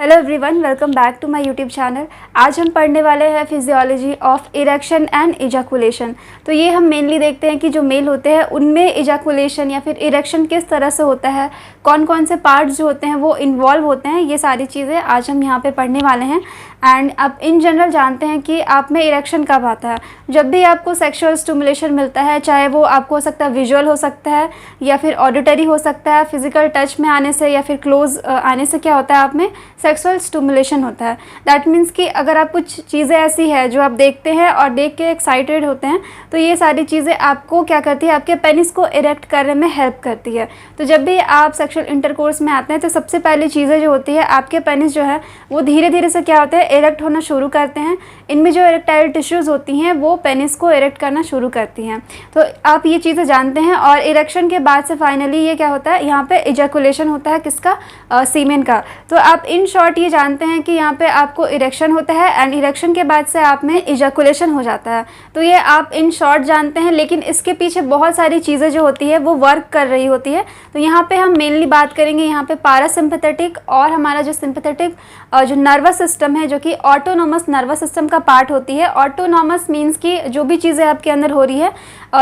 Hello everyone, welcome back to my YouTube channel. आज हम पढ़ने वाले हैं physiology of erection and ejaculation. तो ये हम मेनली देखते हैं कि जो मेल होते हैं उनमें इजैकुलेशन या फिर इरेक्शन किस तरह से होता है, कौन कौन से पार्ट्स जो होते हैं वो इन्वॉल्व होते हैं, ये सारी चीज़ें आज हम यहाँ पे पढ़ने वाले हैं। एंड आप इन जनरल जानते हैं कि आप में इरेक्शन कब आता है। जब भी आपको सेक्सुअल स्टिमुलेशन मिलता है, चाहे वो आपको हो सकता है विजुअल हो सकता है या फिर ऑडिटरी हो सकता है, फिजिकल टच में आने से या फिर क्लोज आने से क्या होता है, आप में सेक्सुअल स्टिमुलेशन होता है। दैट मीन्स कि अगर आप कुछ चीज़ें ऐसी है जो आप देखते हैं और देख के एक्साइटेड होते हैं, तो ये सारी चीज़ें आपको क्या करती है, आपके पेनिस को इरेक्ट करने में हेल्प करती है। तो जब भी आप सेक्सुअल इंटरकोर्स में आते हैं तो सबसे पहली चीज़ें जो होती है, आपके पेनिस जो है वो धीरे धीरे से क्या होते हैं, इरेक्ट होना शुरू करते हैं। इनमें जो इरेक्टाइल टिश्यूज़ होती हैं वो पेनिस को इरेक्ट करना शुरू करती हैं। तो आप ये चीज़ें जानते हैं। और इरेक्शन के बाद से फाइनली ये क्या होता है, यहाँ पे इजैकुलेशन होता है, किसका, सीमेन का। तो आप इन शॉर्ट ये जानते हैं कि यहाँ पे आपको इरेक्शन होता है एंड इरेक्शन के बाद से आप में इजैकुलेशन हो जाता है। तो ये आप इन शॉर्ट जानते हैं, लेकिन इसके पीछे बहुत सारी चीज़ें जो होती है वो वर्क कर रही होती है। तो यहाँ पे हम मेनली बात करेंगे यहाँ पे पैरासिम्पैथेटिक और हमारा जो सिंपैथेटिक जो नर्वस सिस्टम है, जो कि ऑटोनोमस नर्वस सिस्टम का पार्ट होती है। ऑटोनोमस मीन्स कि जो भी चीज़ें आपके अंदर हो रही है,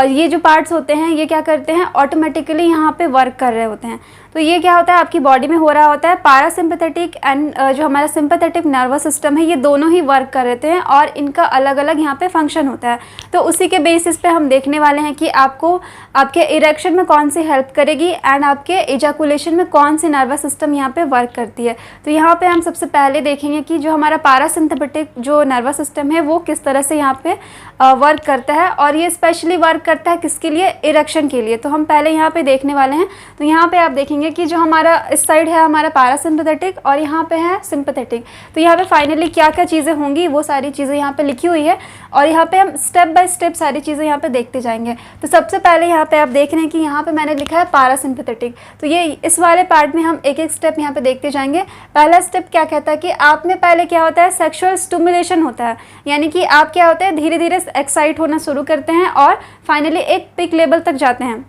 ये जो पार्ट्स होते हैं ये क्या करते हैं, ऑटोमेटिकली यहाँ पे वर्क कर रहे होते हैं। तो ये क्या होता है, आपकी बॉडी में हो रहा होता है। पैरासिम्पैथेटिक एंड जो हमारा सिंपैथेटिक नर्वस सिस्टम है, ये दोनों ही वर्क कर रहे हैं और इनका अलग अलग यहाँ पे फंक्शन होता है। तो उसी के बेसिस पे हम देखने वाले हैं कि आपको आपके इरेक्शन में कौन सी हेल्प करेगी एंड आपके इजैकुलेशन में कौन सी नर्वस सिस्टम यहाँ पे वर्क करती है। तो यहाँ पे हम सबसे पहले देखेंगे कि जो हमारा पैरासिम्पैथेटिक जो नर्वस सिस्टम है वो किस तरह से यहाँ पे वर्क करता है, और ये स्पेशली वर्क करता है किसके लिए, इरेक्शन के लिए। तो हम पहले यहाँ पे देखने वाले हैं। तो यहाँ पे आप देखेंगे कि जो हमारा इस साइड है हमारा पैरासिम्पैथेटिक और यहाँ पे है सिंपैथेटिक। तो यहाँ पे फाइनली क्या क्या चीज़ें होंगी वो सारी चीज़ें यहाँ पे लिखी हुई है और यहाँ पे हम स्टेप बाय स्टेप सारी चीज़ें यहाँ पे देखते जाएंगे। तो सबसे पहले यहाँ पे आप देख रहे हैं कि यहाँ पे मैंने लिखा है पैरासिम्पैथेटिक। तो ये इस वाले पार्ट में हम एक एक स्टेप यहाँ पे देखते जाएंगे। पहला स्टेप क्या कहता है कि आप में पहले क्या होता है, सेक्सुअल स्टिमुलेशन होता है, यानी कि आप क्या होता है धीरे धीरे एक्साइट होना शुरू करते हैं और फाइनली एक पीक लेवल तक जाते हैं।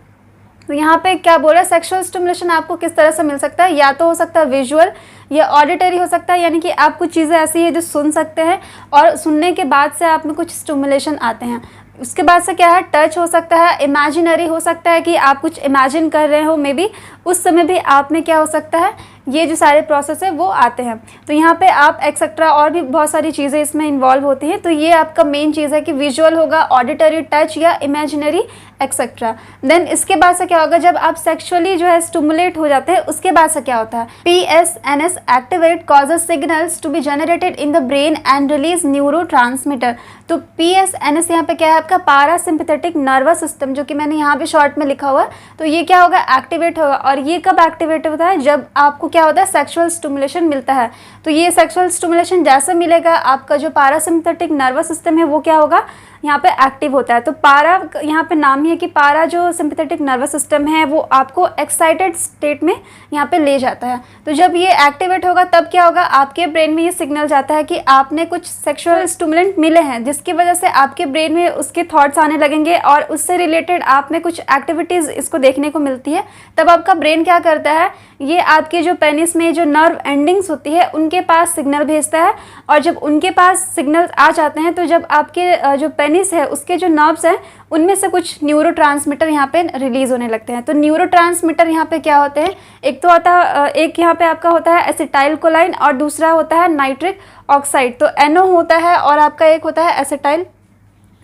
तो यहाँ पे क्या बोल रहा है, सेक्सुअल स्टिमुलेशन आपको किस तरह से मिल सकता है, या तो हो सकता है विजुअल या ऑडिटरी हो सकता है, यानी कि आप कुछ चीज़ें ऐसी है जो सुन सकते हैं और सुनने के बाद से आप में कुछ स्टिमुलेशन आते हैं। उसके बाद से क्या है, टच हो सकता है, इमेजिनरी हो सकता है कि आप कुछ इमेजिन कर रहे हो, मे बी उस समय भी आप में क्या हो सकता है, ये जो सारे प्रोसेस है वो आते हैं। तो यहाँ पे आप एक्सेट्रा और भी बहुत सारी चीज़ें इसमें इन्वॉल्व होती हैं। तो ये आपका मेन चीज़ है कि विजुअल होगा, ऑडिटरी, टच या इमेजिनरी एक्सेट्रा। देन इसके बाद से क्या होगा, जब आप सेक्सुअली जो है स्टिमुलेट हो जाते हैं उसके बाद से क्या होता है, PSNS activate causes signals to be generated in the brain and release neurotransmitter. तो PSNS यहाँ पे क्या है, आपका पैरासिम्पैथेटिक नर्वस सिस्टम, जो कि मैंने यहाँ पे शॉर्ट में लिखा हुआ है। तो ये क्या होगा, एक्टिवेट होगा। और ये कब एक्टिवेट होता है, जब आपको क्या होता है, सेक्सुअल स्टिमुलेशन मिलता है। तो ये सेक्सुअल स्टिमुलेशन जैसे मिलेगा, आपका जो पैरासिम्पैथेटिक नर्वस सिस्टम है वो क्या होगा, यहाँ पे एक्टिव होता है। तो पारा यहाँ पे नाम ही है कि पारा जो सिंपैथेटिक नर्वस सिस्टम है वो आपको एक्साइटेड स्टेट में यहाँ पे ले जाता है। तो जब ये एक्टिवेट होगा तब क्या होगा, आपके ब्रेन में ये सिग्नल जाता है कि आपने कुछ सेक्सुअल स्टिमुलेंट मिले हैं, जिसकी वजह से आपके ब्रेन में उसके थॉट्स आने लगेंगे और उससे रिलेटेड आप में कुछ एक्टिविटीज़ इसको देखने को मिलती है। तब आपका ब्रेन क्या करता है, ये आपके जो पेनिस में जो नर्व एंडिंग्स होती है उनके पास सिग्नल भेजता है, और जब उनके पास सिग्नल आ जाते हैं तो जब आपके जो पेनिस है उसके जो नर्व्स हैं उनमें से कुछ न्यूरोट्रांसमीटर यहाँ पे रिलीज होने लगते हैं। तो न्यूरोट्रांसमीटर यहाँ पे क्या होते हैं, एक तो आता एक यहाँ पे आपका होता है एसिटाइल कोलाइन और दूसरा होता है नाइट्रिक ऑक्साइड। तो NO होता है और आपका एक होता है एसिटाइल,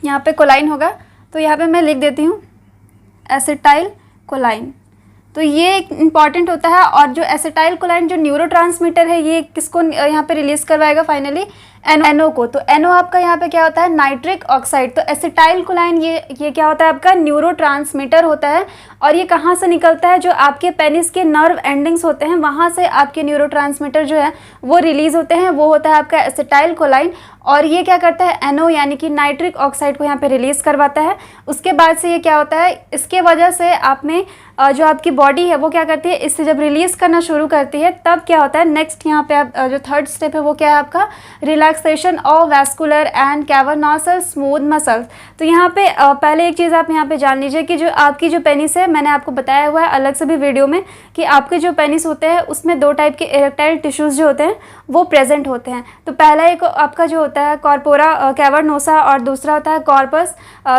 यहाँ पे कोलाइन होगा। तो यहाँ पे मैं लिख देती हूँ एसिटाइल कोलाइन। तो ये इंपॉर्टेंट होता है। और जो एसिटाइल कोलाइन जो न्यूरोट्रांसमीटर है, ये किसको यहाँ पे रिलीज करवाएगा, फाइनली NO को। तो NO आपका यहाँ पे क्या होता है, नाइट्रिक ऑक्साइड। तो एसिटाइल कोलाइन ये क्या होता है, आपका न्यूरोट्रांसमीटर होता है। और ये कहाँ से निकलता है, जो आपके पेनिस के नर्व एंडिंग्स होते हैं वहाँ से आपके न्यूरोट्रांसमीटर जो है वो रिलीज होते हैं, वो होता है आपका एसिटाइल कोलाइन। और ये क्या करता है, NO यानी कि नाइट्रिक ऑक्साइड को यहाँ पे रिलीज करवाता है। उसके बाद से ये क्या होता है, इसके वजह से आप में जो आपकी बॉडी है वो क्या करती है, इससे जब रिलीज़ करना शुरू करती है तब क्या होता है, नेक्स्ट यहाँ पे आप जो थर्ड स्टेप है वो क्या है आपका, relaxation of vascular and cavernosal smooth muscles. तो यहाँ पे पहले एक चीज़ आप यहाँ पे जान लीजिए कि जो आपकी जो पेनिस है, मैंने आपको बताया हुआ है अलग से भी वीडियो में कि आपके जो पेनिस होते हैं उसमें 2 टाइप के इरेक्टाइल टिश्यूज़ जो होते हैं वो प्रेजेंट होते हैं। तो पहला एक आपका जो होता है कॉर्पोरा कैवर्नोसा और दूसरा होता है कॉर्पस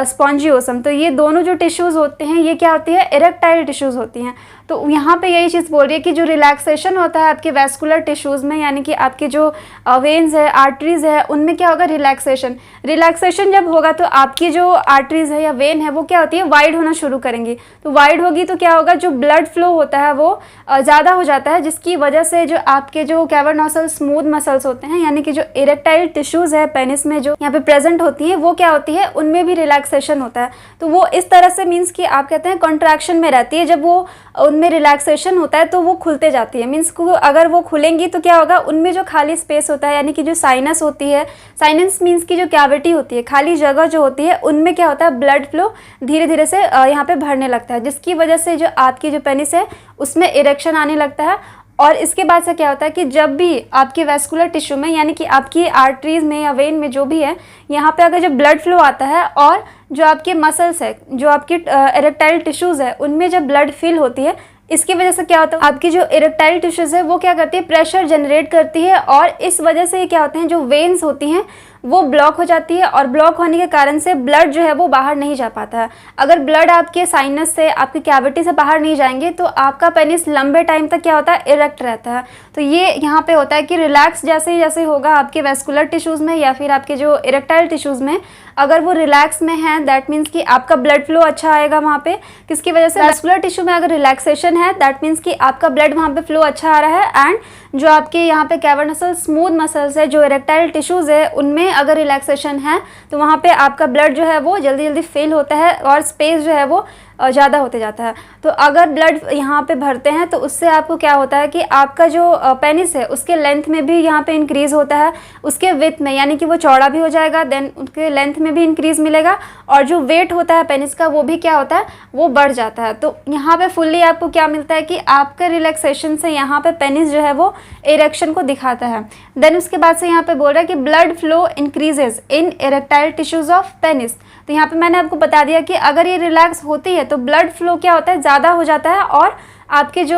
स्पॉन्जियोसम। तो ये दोनों जो टिश्यूज़ होते हैं ये क्या होती है, इरेक्टाइल टिश्यूज़ होती हैं। तो यहाँ पे यही चीज़ बोल रही है कि जो रिलैक्सेशन होता है आपके वैस्कुलर टिश्यूज़ में, यानी कि आपके जो वेन्स है, आर्टरीज़ है, उनमें क्या होगा, रिलैक्सेशन जब होगा तो आपकी जो आर्टरीज़ है या वेन है वो क्या होती है, वाइड होना शुरू करेंगी। तो वाइड होगी तो क्या होगा, जो ब्लड फ्लो होता है वो ज़्यादा हो जाता है, जिसकी वजह से जो आपके जो कैवर्नोसल स्मूथ मसल्स होते हैं, यानी कि जो इरेक्टाइल टिश्यूज़ है पेनिस में जो यहाँ पे प्रेजेंट होती हैं, वो क्या होती है, उनमें भी रिलैक्सेशन होता है। तो वो इस तरह से मीन्स कि आप कहते हैं कॉन्ट्रैक्शन में रहती है। जब वो उनमें रिलैक्सेशन होता है तो वो खुलते जाती है, मीन्स को अगर वो खुलेंगी तो क्या होगा, उनमें जो खाली स्पेस होता है, यानी कि जो साइनस होती है, साइनस मीन्स की जो कैविटी होती है, खाली जगह जो होती है, उनमें क्या होता है, ब्लड फ्लो धीरे धीरे से यहाँ पे भरने लगता है, जिसकी वजह से जो आपकी जो पेनिस है उसमें इरेक्शन आने लगता है। और इसके बाद से क्या होता है कि जब भी आपके वैस्कुलर टिश्यू में, यानी कि आपकी आर्टरीज में या वेन में जो भी है, यहाँ पे अगर जब ब्लड फ्लो आता है और जो आपके मसल्स है, जो आपकी इरेक्टाइल टिश्यूज़ है, उनमें जब ब्लड फिल होती है, इसकी वजह से क्या होता है, आपकी जो इरेक्टाइल टिश्यूज़ है वो क्या करती है, प्रेशर जनरेट करती है, और इस वजह से क्या होते हैं, जो वेन्स होती हैं वो ब्लॉक हो जाती है, और ब्लॉक होने के कारण से ब्लड जो है वो बाहर नहीं जा पाता है। अगर ब्लड आपके साइनस से, आपकी कैविटी से बाहर नहीं जाएंगे तो आपका पेनिस लंबे टाइम तक क्या होता है, इरेक्ट रहता है। तो ये यहाँ पे होता है कि रिलैक्स जैसे होगा आपके वैस्कुलर टिश्यूज़ में या फिर आपके जो इरेक्टाइल टिश्यूज़ में, अगर वो रिलैक्स में है, दैट मीन्स कि आपका ब्लड फ्लो अच्छा आएगा वहाँ पे। किसकी वजह से, वैस्कुलर टिश्यू में अगर रिलैक्सेशन है, दैट मीन्स कि आपका ब्लड वहाँ पे फ्लो अच्छा आ रहा है। एंड जो आपके यहाँ पे कैवर्नोसल स्मूथ मसल्स है, जो इरेक्टाइल टिश्यूज़ है, उनमें अगर रिलैक्सेशन है तो वहाँ पे आपका ब्लड जो है वो जल्दी जल्दी फिल होता है और स्पेस जो है वो ज़्यादा होते जाता है। तो अगर ब्लड यहाँ पे भरते हैं तो उससे आपको क्या होता है कि आपका जो पेनिस है उसके लेंथ में भी यहाँ पे इंक्रीज़ होता है, उसके विड्थ में, यानी कि वो चौड़ा भी हो जाएगा, देन उसके लेंथ में भी इंक्रीज़ मिलेगा, और जो वेट होता है पेनिस का वो भी क्या होता है, वो बढ़ जाता है। तो यहाँ पे फुल्ली आपको क्या मिलता है कि आपका रिलैक्सेशन से यहाँ पे पेनिस जो है वो इरेक्शन को दिखाता है। देन उसके बाद से यहाँ पे बोल रहा है कि blood flow increases in erectile tissues of penis. तो यहाँ पे मैंने आपको बता दिया कि अगर ये रिलैक्स होती है तो ब्लड फ्लो क्या होता है, ज़्यादा हो जाता है, और आपके जो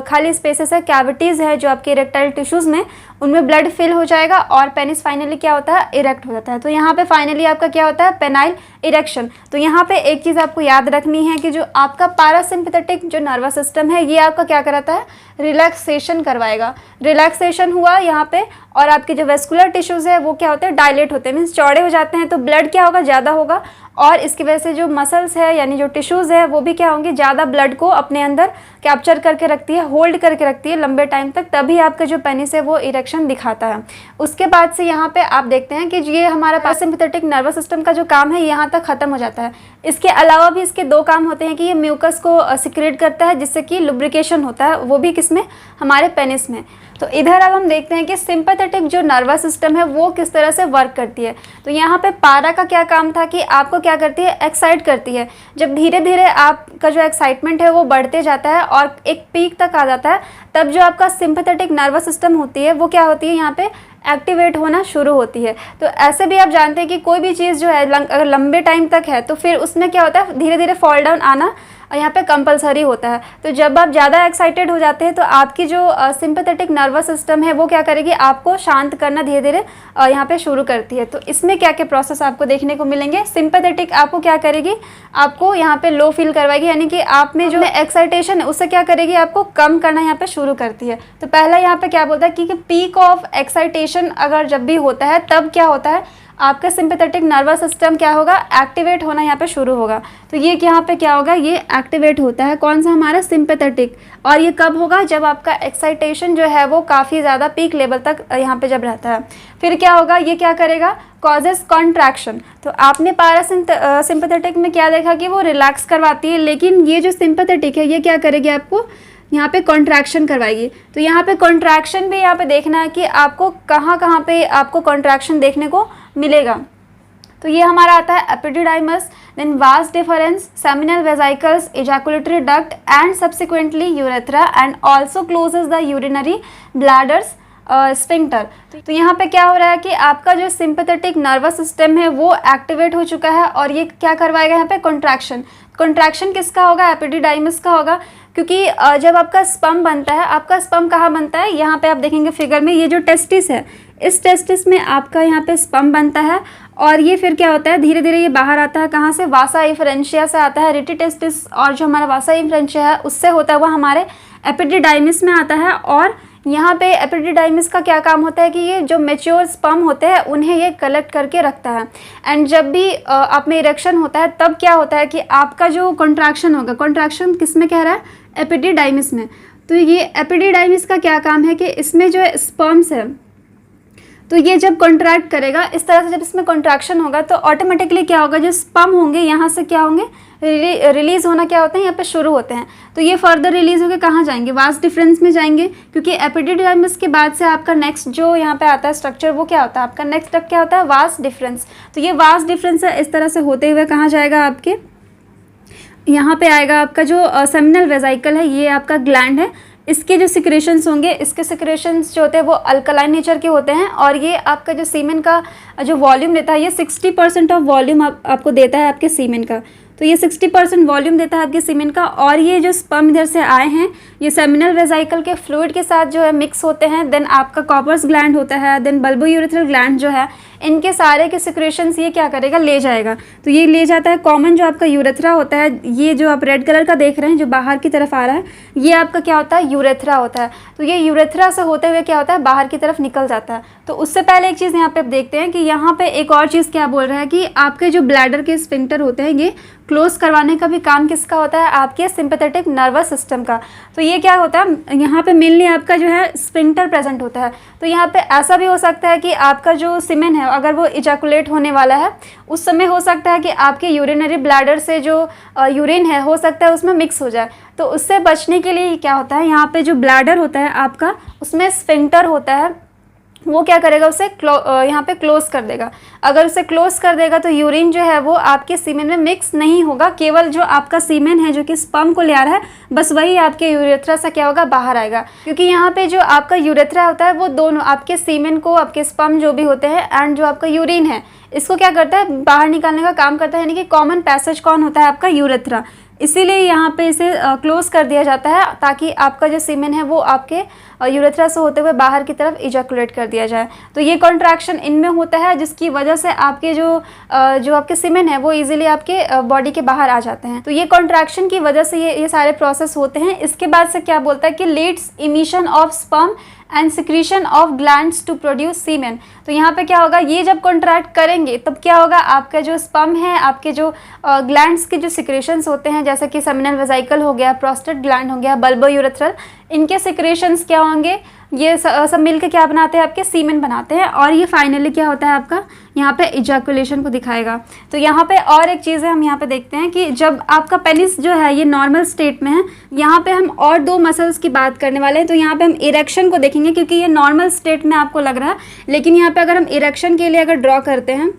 खाली स्पेसेस है, कैविटीज़ है जो आपके इरेक्टाइल टिश्यूज़ में, उनमें ब्लड फिल हो जाएगा और पेनिस फाइनली क्या होता है, इरेक्ट हो जाता है। तो यहाँ पे फाइनली आपका क्या होता है, पेनाइल इरेक्शन। तो यहाँ पे एक चीज़ आपको याद रखनी है कि जो आपका पैरासिम्पैथेटिक जो नर्वस सिस्टम है, ये आपका क्या कराता है, रिलैक्सेशन करवाएगा। रिलैक्सेशन हुआ यहाँ पे, और आपके जो वेस्कुलर टिश्यूज़ है वो क्या होते हैं, डायलेट होते हैं, मीन्स चौड़े हो जाते हैं, तो ब्लड क्या होगा, ज़्यादा होगा, और इसकी वजह से जो मसल्स है यानी जो टिश्यूज़ है वो भी क्या होंगे, ज़्यादा ब्लड को अपने अंदर कैप्चर करके रखती है, होल्ड करके रखती है लंबे टाइम तक, तभी आपका जो पेनिस है वो इरेक्शन दिखाता है। उसके बाद से यहाँ पे आप देखते हैं कि ये हमारा पैरासिम्पैथेटिक नर्वस सिस्टम का जो काम है यहाँ तक ख़त्म हो जाता है। इसके अलावा भी इसके 2 काम होते हैं कि ये म्यूकस को सिक्रेट करता है, जिससे कि लुब्रिकेशन होता है, वो भी किसमें, हमारे पेनिस में। तो इधर अब हम देखते हैं कि सिंपैथेटिक जो नर्वस सिस्टम है वो किस तरह से वर्क करती है। तो यहाँ पे पारा का क्या काम था कि आपको क्या करती है, एक्साइट करती है। जब धीरे धीरे आपका जो एक्साइटमेंट है वो बढ़ते जाता है और एक पीक तक आ जाता है, तब जो आपका सिंपैथेटिक नर्वस सिस्टम होती है वो क्या होती है, यहाँ पे एक्टिवेट होना शुरू होती है। तो ऐसे भी आप जानते हैं कि कोई भी चीज़ जो है अगर लंबे टाइम तक है तो फिर उसमें क्या होता है, धीरे धीरे फॉल डाउन आना यहाँ पे कंपलसरी होता है। तो जब आप ज़्यादा एक्साइटेड हो जाते हैं तो आपकी जो सिंपैथेटिक नर्वस सिस्टम है वो क्या करेगी, आपको शांत करना धीरे धीरे यहाँ पे शुरू करती है। तो इसमें क्या क्या प्रोसेस आपको देखने को मिलेंगे। सिंपैथेटिक आपको क्या करेगी, आपको यहाँ पे लो फील करवाएगी, यानी कि आप में जो एक्साइटेशन है उससे क्या करेगी, आपको कम करना यहाँ पे शुरू करती है। तो पहला यहाँ पे क्या बोलता है कि पीक ऑफ एक्साइटेशन अगर जब भी होता है तब क्या होता है, आपका सिंपैथेटिक नर्वस सिस्टम क्या होगा, एक्टिवेट होना यहाँ पे शुरू होगा। तो ये यहाँ पे क्या होगा, ये एक्टिवेट होता है, कौन सा, हमारा सिंपैथेटिक। और ये कब होगा, जब आपका एक्साइटेशन जो है वो काफ़ी ज़्यादा पीक लेवल तक यहाँ पे जब रहता है। फिर क्या होगा, ये क्या करेगा, कॉजेस कॉन्ट्रैक्शन। तो आपने सिंपैथेटिक में क्या देखा कि वो रिलैक्स करवाती है, लेकिन ये जो सिंपैथेटिक है ये क्या करेगी, आपको यहाँ पे कॉन्ट्रैक्शन करवाएगी। तो यहाँ पे कॉन्ट्रैक्शन भी यहाँ पे देखना है कि आपको कहाँ कहाँ पे आपको कॉन्ट्रैक्शन देखने को मिलेगा। तो ये हमारा आता है epididymis, then vas deferens, seminal vesicles, ejaculatory duct and subsequently urethra and also closes the urinary bladder's sphincter. तो यहाँ पे क्या हो रहा है कि आपका जो सिंपैथेटिक नर्वस सिस्टम है वो एक्टिवेट हो चुका है और ये क्या करवाएगा यहाँ पे कॉन्ट्रैक्शन। कॉन्ट्रैक्शन किसका होगा? एपिडिडाइमस का होगा, क्योंकि जब आपका स्पर्म बनता है, आपका स्पर्म कहाँ बनता है? यहाँ पे आप देखेंगे फिगर में, ये जो टेस्टिस है, इस टेस्टिस में आपका यहाँ पे स्पर्म बनता है और ये फिर क्या होता है, धीरे धीरे ये बाहर आता है। कहाँ से? वासा इफरेंशिया से आता है। रिटी टेस्टिस और जो हमारा वासा इफरेंशिया है उससे होता है वो हमारे एपिडिडाइमिस में आता है। और यहाँ पे एपिडिडाइमिस का क्या काम होता है कि ये जो मेच्योर स्पर्म होते हैं उन्हें ये कलेक्ट करके रखता है। एंड जब भी आप में इरेक्शन होता है तब क्या होता है कि आपका जो कॉन्ट्रैक्शन होगा, कॉन्ट्रैक्शन किस में कह रहा है? एपिडिडाइमिस में। तो ये एपिडिडाइमिस का क्या काम है कि इसमें जो स्पर्म्स है तो ये जब कॉन्ट्रैक्ट करेगा, इस तरह से जब इसमें कॉन्ट्रैक्शन होगा तो ऑटोमेटिकली क्या होगा, जो स्पर्म होंगे यहाँ से क्या होंगे, रिलीज़ होना क्या होता है, यहाँ पे शुरू होते हैं। तो ये फर्दर रिलीज़ होकर कहाँ जाएंगे? वास डिफरेंस में जाएंगे, क्योंकि एपिडिडाइमिस के बाद से आपका नेक्स्ट जो यहाँ पे आता है स्ट्रक्चर वो क्या होता है? आपका नेक्स्ट स्टेप क्या होता है? Vas deferens. तो ये वास डिफरेंस है, इस तरह से होते हुए कहाँ जाएगा? आपके यहाँ पे आएगा आपका जो सेमिनल वेसिकल है, ये आपका ग्लैंड है। इसके जो सिक्रेशंस होंगे, इसके सिक्रेशंस जो होते हैं वो अल्कलाइन नेचर के होते हैं और ये आपका जो सीमेन का जो वॉल्यूम देता है, ये 60% ऑफ वॉल्यूम आपको देता है आपके सीमेन का। तो ये 60% वॉल्यूम देता है आपके सीमेन का। और ये जो स्पर्म इधर से आए हैं ये सेमिनल वेसिकल के फ्लूइड के साथ जो है मिक्स होते हैं। देन आपका कॉपर्स ग्लैंड होता है, देन बल्बोयूरेथ्रल ग्लैंड जो है, इनके सारे के सिक्रेशंस ये क्या करेगा? ले जाएगा। तो ये ले जाता है कॉमन जो आपका यूरेथ्रा होता है, ये जो आप रेड कलर का देख रहे हैं जो बाहर की तरफ आ रहा है, ये आपका क्या होता है? यूरेथ्रा होता है। तो ये यूरेथ्रा से होते हुए क्या होता है? बाहर की तरफ निकल जाता है। तो उससे पहले एक चीज़ यहाँ पे आप देखते हैं कि यहाँ पे एक और चीज़ क्या बोल रहा है कि आपके जो ब्लैडर के स्फिंक्टर होते हैं ये क्लोज करवाने का भी काम किसका होता है? आपके सिंपैथेटिक नर्वस सिस्टम का। तो ये क्या होता है, यहाँ पे मेनली आपका जो है स्फिंक्टर प्रेजेंट होता है। तो यहाँ पे ऐसा भी हो सकता है कि आपका जो सीमेन है अगर वो इजैकुलेट होने वाला है उस समय हो सकता है कि आपके यूरिनरी ब्लैडर से जो यूरिन है हो सकता है उसमें मिक्स हो जाए। तो उससे बचने के लिए क्या होता है, यहाँ पे जो ब्लैडर होता है आपका उसमें स्फिंक्टर होता है, वो क्या करेगा? उसे यहाँ पे क्लोज कर देगा। अगर उसे क्लोज कर देगा तो यूरिन जो है वो आपके सीमेन में मिक्स नहीं होगा, केवल जो आपका सीमेन है जो कि स्पर्म को ले आ रहा है बस वही आपके यूरेथ्रा से क्या होगा? बाहर आएगा। क्योंकि यहाँ पे जो आपका यूरेथ्रा होता है वो दोनों आपके सीमेन को, आपके स्पर्म जो भी होते हैं एंड जो आपका यूरिन है इसको क्या करता है? बाहर निकालने का काम करता है। यानी कि कॉमन पैसेज कौन होता है? आपका यूरेथ्रा। इसीलिए यहाँ पे इसे क्लोज कर दिया जाता है ताकि आपका जो सीमेन है वो आपके यूरेथ्रा से होते हुए बाहर की तरफ इजैकुलेट कर दिया जाए। तो ये कॉन्ट्रैक्शन इनमें होता है जिसकी वजह से आपके जो आपके सीमेन है वो इजीली आपके बॉडी के बाहर आ जाते हैं। तो ये कॉन्ट्रैक्शन की वजह से ये सारे प्रोसेस होते हैं। इसके बाद से क्या बोलता है कि leads emission of sperm and secretion of glands to produce semen. तो यहाँ पे क्या होगा, ये जब कॉन्ट्रैक्ट करेंगे तब क्या होगा, आपका जो स्पर्म है, आपके जो ग्लैंड्स के जो सिक्रेशंस होते हैं जैसे कि सेमिनल वेसिकल हो गया, प्रोस्टेट ग्लैंड हो गया, बल्बोयूरेथ्रल, इनके सिक्रेशंस क्या होंगे, ये सब मिलकर क्या बनाते हैं? आपके सीमेन बनाते हैं। और ये फाइनली क्या होता है आपका यहाँ पे इजैकुलेशन को दिखाएगा। तो यहाँ पे और एक चीज़ है, हम यहाँ पे देखते हैं कि जब आपका पेनिस जो है ये नॉर्मल स्टेट में है, यहाँ पे हम और दो मसल्स की बात करने वाले हैं। तो यहाँ पे हम इरेक्शन को देखेंगे क्योंकि ये नॉर्मल स्टेट में आपको लग रहा है, लेकिन यहाँ पे अगर हम इरेक्शन के लिए अगर ड्रॉ करते हैं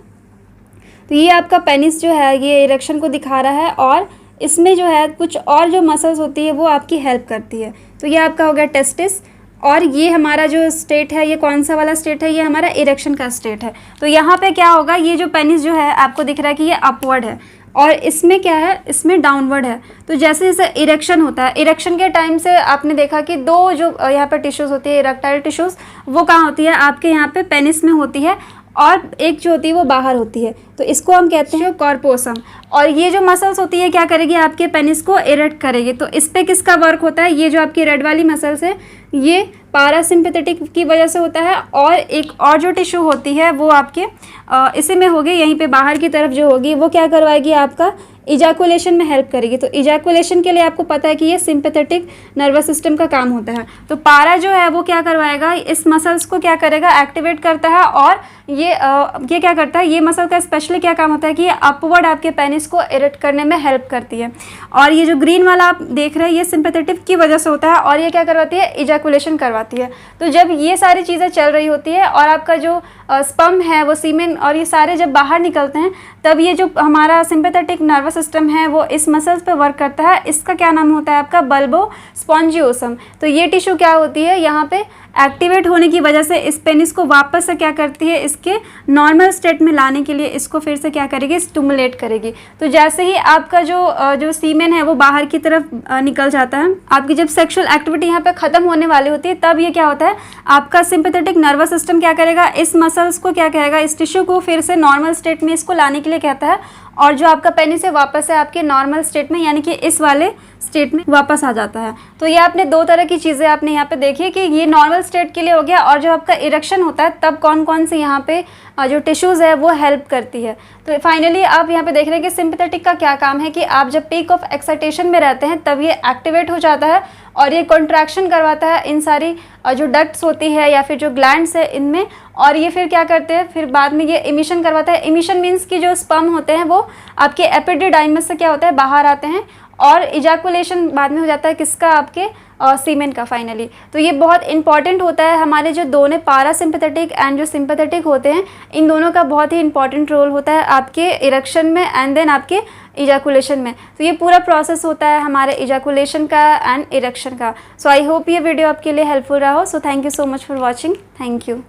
तो ये आपका पेनिस जो है ये इरेक्शन को दिखा रहा है और इसमें जो है कुछ और जो मसल्स होती है वो आपकी हेल्प करती है। तो ये आपका हो गया टेस्टिस और ये हमारा जो स्टेट है ये कौन सा वाला स्टेट है? ये हमारा इरेक्शन का स्टेट है। तो यहाँ पे क्या होगा, ये जो पेनिस जो है आपको दिख रहा है कि ये अपवर्ड है और इसमें क्या है, इसमें डाउनवर्ड है। तो जैसे जैसे इरेक्शन होता है, इरेक्शन के टाइम से आपने देखा कि दो जो यहाँ पे टिश्यूज़ होती है, इरेक्टाइल टिश्यूज़, वो कहाँ होती है? आपके यहाँ पे पेनिस में होती है और एक जो होती है वो बाहर होती है। तो इसको हम कहते हैं कॉर्पोसम। और ये जो मसल्स होती है क्या करेगी? आपके पेनिस को इरेक्ट करेगी। तो इस पे किसका वर्क होता है? ये जो आपकी रेड वाली मसल्स है ये पारासिम्पैथेटिक की वजह से होता है और एक और जो टिश्यू होती है वो आपके इसी में होगी, यहीं पे बाहर की तरफ जो होगी वो क्या करवाएगी? आपका इजैकुलेशन में हेल्प करेगी। तो इजैकुलेशन के लिए आपको पता है कि ये सिंपैथेटिक नर्वस सिस्टम का काम होता है। तो पारा जो है वो क्या करवाएगा? इस मसल्स को क्या करेगा? एक्टिवेट करता है और ये क्या करता है? ये मसल का स्पेशली क्या काम होता है कि ये अपवर्ड आपके पेनिस को इरेक्ट करने में हेल्प करती है। और ये जो ग्रीन वाला आप देख रहे हैं ये सिंपैथेटिक की वजह से होता है और ये क्या करवाती है? इजैकुलेशन करवाती है। तो जब ये सारी चीज़ें चल रही होती है और आपका जो स्पर्म है वो सीमेन और ये सारे जब बाहर निकलते हैं तब ये जो हमारा सिंपैथेटिक नर्वस सिस्टम है वो इस मसल्स पे वर्क करता है। इसका क्या नाम होता है आपका बल्बो स्पॉन्जियोसम। तो ये टिश्यू क्या होती है यहाँ पे एक्टिवेट होने की वजह से इस पेनिस को वापस से क्या करती है इसके नॉर्मल स्टेट में लाने के लिए इसको फिर से क्या करेगी स्टिमुलेट करेगी। तो जैसे ही आपका जो सीमेन है वो बाहर की तरफ निकल जाता है, आपकी जब सेक्सुअल एक्टिविटी यहाँ पे ख़त्म होने वाली होती है तब ये क्या होता है आपका सिंपैथेटिक नर्वस सिस्टम क्या करेगा इस मसल्स को क्या कहेगा इस टिश्यू को फिर से नॉर्मल स्टेट में इसको लाने के लिए कहता है और जो आपका पेनिस है वापस से आपके नॉर्मल स्टेट में यानी कि इस वाले स्टेट में वापस आ जाता है। तो ये आपने दो तरह की चीज़ें आपने यहाँ पे देखी कि ये नॉर्मल स्टेट के लिए हो गया और जो आपका इरेक्शन होता है तब कौन कौन से यहाँ पे जो टिश्यूज़ है वो हेल्प करती है। तो फाइनली आप यहाँ पे देख रहे हैं कि सिंपैथेटिक का क्या काम है कि आप जब पीक ऑफ एक्साइटेशन में रहते हैं तब ये एक्टिवेट हो जाता है और ये कॉन्ट्रैक्शन करवाता है इन सारी जो डक्ट्स होती है या फिर जो ग्लैंड्स है इनमें, और ये फिर क्या करते हैं फिर बाद में ये इमिशन करवाता है। इमिशन मीन्स कि जो स्पर्म होते हैं वो आपके एपिडिडाइमस से क्या होता है बाहर आते हैं और इजैकुलेशन बाद में हो जाता है किसका आपके सीमेन का फाइनली। तो ये बहुत इंपॉर्टेंट होता है हमारे जो दोनों पारासिम्पैथेटिक एंड जो सिंपैथेटिक होते हैं इन दोनों का बहुत ही इंपॉर्टेंट रोल होता है आपके इरेक्शन में एंड देन आपके इजैकुलेशन में। तो ये पूरा प्रोसेस होता है हमारे इजैकुलेशन का एंड इरेक्शन का। सो आई होप ये वीडियो आपके लिए हेल्पफुल रहा हो। So thank you so much for watching. Thank you.